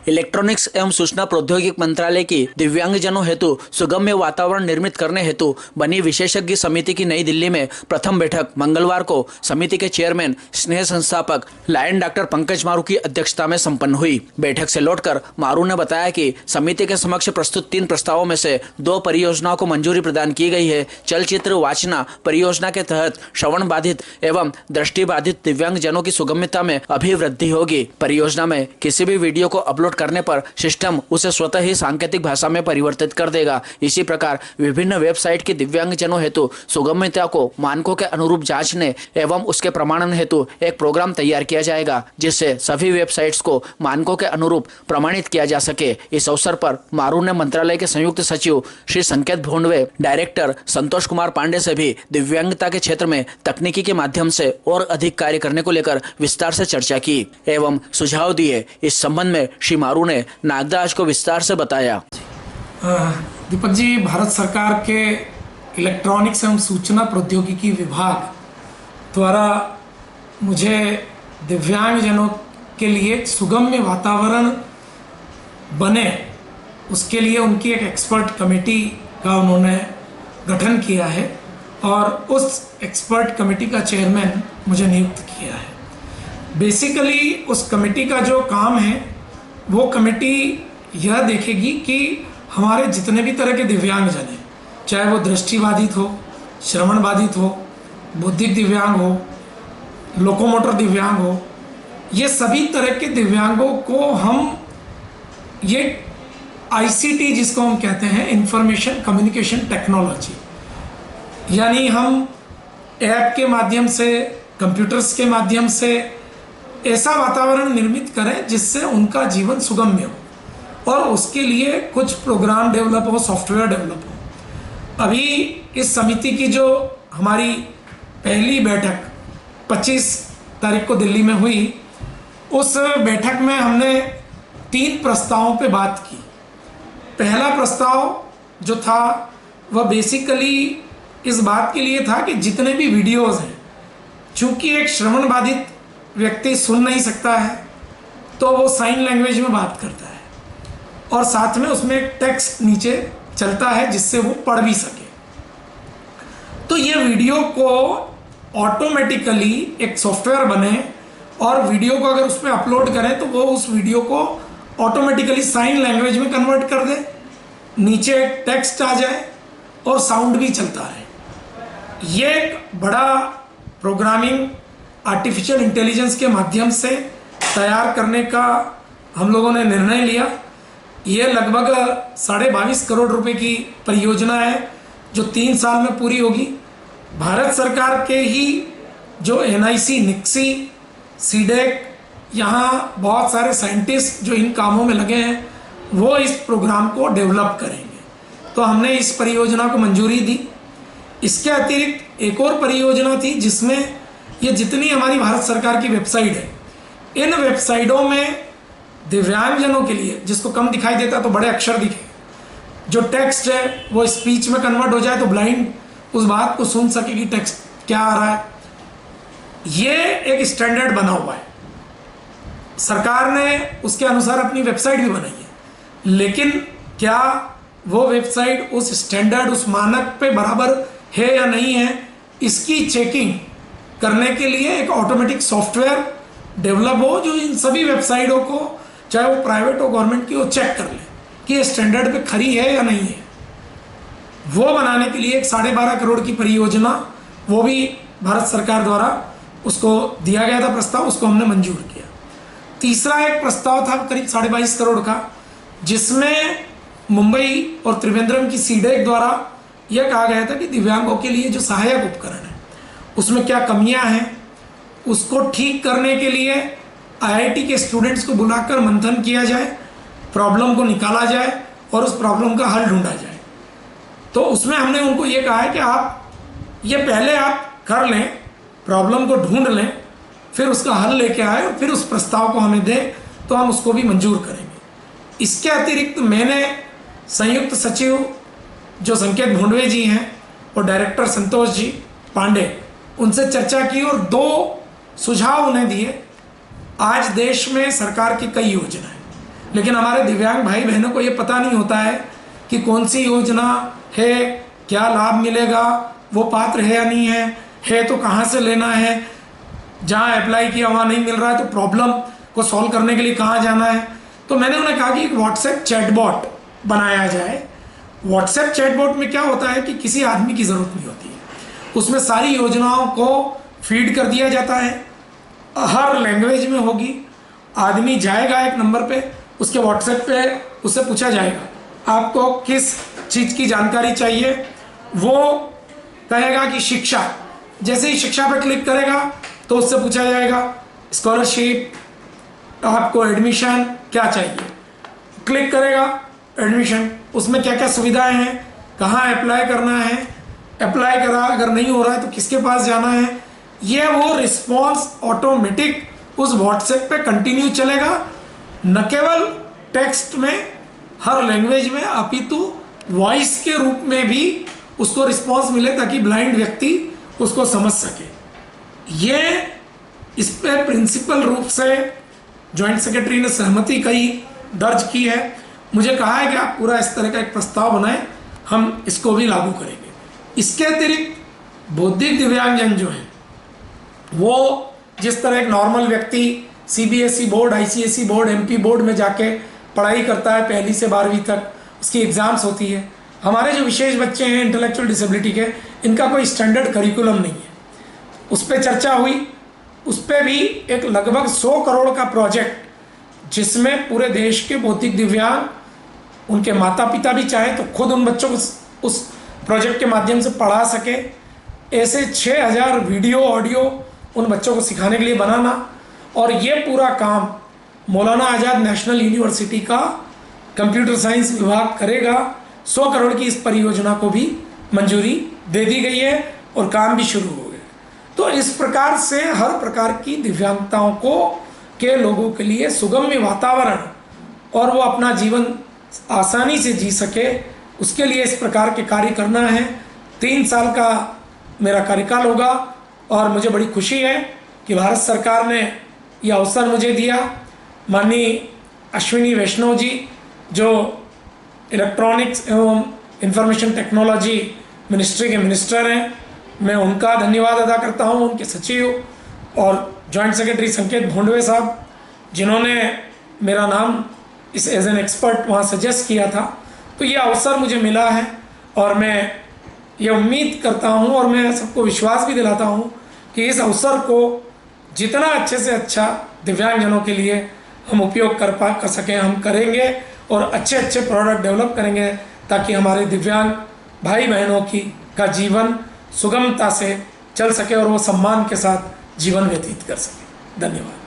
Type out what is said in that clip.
Electronics एवं सूचना प्रौद्योगिकी मंत्रालय की दिव्यांगजनों हेतु सुगम्य वातावरण निर्मित करने हेतु बनी विशेषज्ञ समिति की नई दिल्ली में प्रथम बैठक मंगलवार को समिति के चेयरमैन स्नेह संस्थापक लायन डॉक्टर पंकज मारू की अध्यक्षता में संपन्न हुई। बैठक से लौटकर मारू ने बताया कि समिति के समक्ष प्रस्तुत 3 प्रस्तावों में से 2 परियोजनाओं को मंजूरी प्रदान की गई है। चलचित्र वाचना परियोजना के तहत श्रवण बाधित एवं दृष्टि बाधित दिव्यांगजनों की सुगम्यता में अभिवृद्धि होगी। परियोजना में किसी भी वीडियो को अपलोड करने पर सिस्टम उसे स्वतः ही सांकेतिक भाषा में परिवर्तित कर देगा। इसी प्रकार विभिन्न वेबसाइट की दिव्यांगजनों हेतु सुगम्यता को मानकों के अनुरूप जांचने एवं उसके प्रमाणन हेतु एक प्रोग्राम तैयार किया जाएगा, जिससे सभी वेबसाइट्स को मानकों के अनुरूप प्रमाणित किया जा सके। इस अवसर पर मारू ने मंत्रालय के संयुक्त सचिव श्री संकेत भोंडवे, डायरेक्टर संतोष कुमार पांडे से भी दिव्यांगता के क्षेत्र में तकनीकी के माध्यम से और अधिक कार्य करने को लेकर विस्तार से चर्चा की एवं सुझाव दिए। इस संबंध में श्री मारू ने नागदाज को विस्तार से बताया। दीपक जी, भारत सरकार के इलेक्ट्रॉनिक्स एवं सूचना प्रौद्योगिकी विभाग द्वारा मुझे दिव्यांगजनों के लिए सुगम्य वातावरण बने, उसके लिए उनकी एक एक्सपर्ट कमेटी का उन्होंने गठन किया है और उस एक्सपर्ट कमेटी का चेयरमैन मुझे नियुक्त किया है। बेसिकली उस कमेटी का जो काम है वो कमेटी यह देखेगी कि हमारे जितने भी तरह के दिव्यांगजन हैं, चाहे वो दृष्टिबाधित हो, श्रवण बाधित हो, बौद्धिक दिव्यांग हो, लोकोमोटर दिव्यांग हो, ये सभी तरह के दिव्यांगों को हम ये ICT जिसको हम कहते हैं इंफॉर्मेशन कम्युनिकेशन टेक्नोलॉजी, यानी हम ऐप के माध्यम से, कंप्यूटर्स के माध्यम से ऐसा वातावरण निर्मित करें जिससे उनका जीवन सुगम्य हो और उसके लिए कुछ प्रोग्राम डेवलप हो, सॉफ्टवेयर डेवलप हो। अभी इस समिति की जो हमारी पहली बैठक 25 तारीख को दिल्ली में हुई, उस बैठक में हमने 3 प्रस्तावों पे बात की। पहला प्रस्ताव जो था वह बेसिकली इस बात के लिए था कि जितने भी वीडियोस हैं, चूंकि एक श्रवण बाधित व्यक्ति सुन नहीं सकता है तो वो साइन लैंग्वेज में बात करता है और साथ में उसमें एक टेक्स्ट नीचे चलता है जिससे वो पढ़ भी सके। तो ये वीडियो को ऑटोमेटिकली एक सॉफ्टवेयर बने और वीडियो को अगर उसमें अपलोड करें तो वो उस वीडियो को ऑटोमेटिकली साइन लैंग्वेज में कन्वर्ट कर दे, नीचे टेक्स्ट आ जाए और साउंड भी चलता है। ये एक बड़ा प्रोग्रामिंग आर्टिफिशियल इंटेलिजेंस के माध्यम से तैयार करने का हम लोगों ने निर्णय लिया। ये लगभग 22.5 करोड़ रुपए की परियोजना है जो 3 साल में पूरी होगी। भारत सरकार के ही जो NIC, निक्सी, सीडेक, यहाँ बहुत सारे साइंटिस्ट जो इन कामों में लगे हैं वो इस प्रोग्राम को डेवलप करेंगे। तो हमने इस परियोजना को मंजूरी दी। इसके अतिरिक्त एक और परियोजना थी जिसमें ये जितनी हमारी भारत सरकार की वेबसाइट है, इन वेबसाइटों में दिव्यांगजनों के लिए, जिसको कम दिखाई देता तो बड़े अक्षर दिखे, जो टेक्स्ट है वो स्पीच में कन्वर्ट हो जाए तो ब्लाइंड उस बात को सुन सके कि टेक्स्ट क्या आ रहा है। ये एक स्टैंडर्ड बना हुआ है। सरकार ने उसके अनुसार अपनी वेबसाइट भी बनाई है, लेकिन क्या वो वेबसाइट उस स्टैंडर्ड, उस मानक पे बराबर है या नहीं है, इसकी चेकिंग करने के लिए एक ऑटोमेटिक सॉफ्टवेयर डेवलप हो जो इन सभी वेबसाइटों को, चाहे वो प्राइवेट हो गवर्नमेंट की, वो चेक कर ले कि ये स्टैंडर्ड पे खरी है या नहीं है। वो बनाने के लिए एक 12.5 करोड़ की परियोजना, वो भी भारत सरकार द्वारा उसको दिया गया था प्रस्ताव, उसको हमने मंजूर किया। तीसरा एक प्रस्ताव था करीब 22.5 करोड़ का, जिसमें मुंबई और त्रिवेंद्रम की सीडेक द्वारा यह कहा गया था कि दिव्यांगों के लिए जो सहायक उपकरण है उसमें क्या कमियां हैं, उसको ठीक करने के लिए IIT के स्टूडेंट्स को बुलाकर मंथन किया जाए, प्रॉब्लम को निकाला जाए और उस प्रॉब्लम का हल ढूंढा जाए। तो उसमें हमने उनको ये कहा है कि आप ये पहले आप कर लें, प्रॉब्लम को ढूंढ लें, फिर उसका हल लेके आए और फिर उस प्रस्ताव को हमें दें तो हम उसको भी मंजूर करेंगे। इसके अतिरिक्त मैंने संयुक्त सचिव जो संकेत भोंडवे जी हैं और डायरेक्टर संतोष जी पांडे, उनसे चर्चा की और 2 सुझाव उन्हें दिए। आज देश में सरकार की कई योजनाएं, लेकिन हमारे दिव्यांग भाई बहनों को ये पता नहीं होता है कि कौन सी योजना है, क्या लाभ मिलेगा, वो पात्र है या नहीं है तो कहाँ से लेना है, जहाँ अप्लाई किया वहाँ नहीं मिल रहा है तो प्रॉब्लम को सॉल्व करने के लिए कहाँ जाना है। तो मैंने उन्हें कहा कि एक व्हाट्सएप चैटबॉट बनाया जाए। व्हाट्सएप चैटबॉट में क्या होता है कि किसी आदमी की ज़रूरत नहीं होती है, उसमें सारी योजनाओं को फीड कर दिया जाता है, हर लैंग्वेज में होगी। आदमी जाएगा एक नंबर पे, उसके व्हाट्सएप पे उससे पूछा जाएगा आपको किस चीज़ की जानकारी चाहिए, वो कहेगा कि शिक्षा। जैसे ही शिक्षा पे क्लिक करेगा तो उससे पूछा जाएगा स्कॉलरशिप, आपको एडमिशन क्या चाहिए, क्लिक करेगा एडमिशन, उसमें क्या क्या सुविधाएं हैं, कहाँ अप्लाई करना है, अप्लाई करा अगर नहीं हो रहा है तो किसके पास जाना है। ये वो रिस्पॉन्स ऑटोमेटिक उस व्हाट्सएप पे कंटिन्यू चलेगा, न केवल टेक्स्ट में हर लैंग्वेज में अपितु वॉइस के रूप में भी उसको रिस्पॉन्स मिले ताकि ब्लाइंड व्यक्ति उसको समझ सके। ये इस पर प्रिंसिपल रूप से जॉइंट सेक्रेटरी ने सहमति कही दर्ज की है। मुझे कहा है कि आप पूरा इस तरह का एक प्रस्ताव बनाएं, हम इसको भी लागू करेंगे। इसके अतिरिक्त बौद्धिक दिव्यांगजन जो हैं वो जिस तरह एक नॉर्मल व्यक्ति CBSE board, ICSE board, MP board में जाके पढ़ाई करता है, पहली से 12वीं तक उसकी एग्ज़ाम्स होती है, हमारे जो विशेष बच्चे हैं इंटेलेक्चुअल डिसेबिलिटी के, इनका कोई स्टैंडर्ड करिकुलम नहीं है। उस पर चर्चा हुई, उस पर भी एक लगभग 100 करोड़ का प्रोजेक्ट जिसमें पूरे देश के बौद्धिक दिव्यांग, उनके माता पिता भी चाहे तो खुद उन बच्चों को उस प्रोजेक्ट के माध्यम से पढ़ा सके, ऐसे 6000 वीडियो ऑडियो उन बच्चों को सिखाने के लिए बनाना। और ये पूरा काम मौलाना आज़ाद नेशनल यूनिवर्सिटी का कंप्यूटर साइंस विभाग करेगा। 100 करोड़ की इस परियोजना को भी मंजूरी दे दी गई है और काम भी शुरू हो गया। तो इस प्रकार से हर प्रकार की दिव्यांगताओं को के लोगों के लिए सुगम्य वातावरण और वो अपना जीवन आसानी से जी सके, उसके लिए इस प्रकार के कार्य करना है। 3 साल का मेरा कार्यकाल होगा और मुझे बड़ी खुशी है कि भारत सरकार ने यह अवसर मुझे दिया। माननीय अश्विनी वैष्णव जी जो इलेक्ट्रॉनिक्स एवं इंफॉर्मेशन टेक्नोलॉजी मिनिस्ट्री के मिनिस्टर हैं, मैं उनका धन्यवाद अदा करता हूं, उनके सचिव और जॉइंट सेक्रेटरी संकेत भोंडवे साहब जिन्होंने मेरा नाम इस एज एन एक्सपर्ट वहाँ सजेस्ट किया था। तो ये अवसर मुझे मिला है और मैं ये उम्मीद करता हूँ और मैं सबको विश्वास भी दिलाता हूँ कि इस अवसर को जितना अच्छे से अच्छा दिव्यांगजनों के लिए हम उपयोग कर सकें, हम करेंगे और अच्छे अच्छे प्रोडक्ट डेवलप करेंगे ताकि हमारे दिव्यांग भाई बहनों का जीवन सुगमता से चल सके और वो सम्मान के साथ जीवन व्यतीत कर सके। धन्यवाद।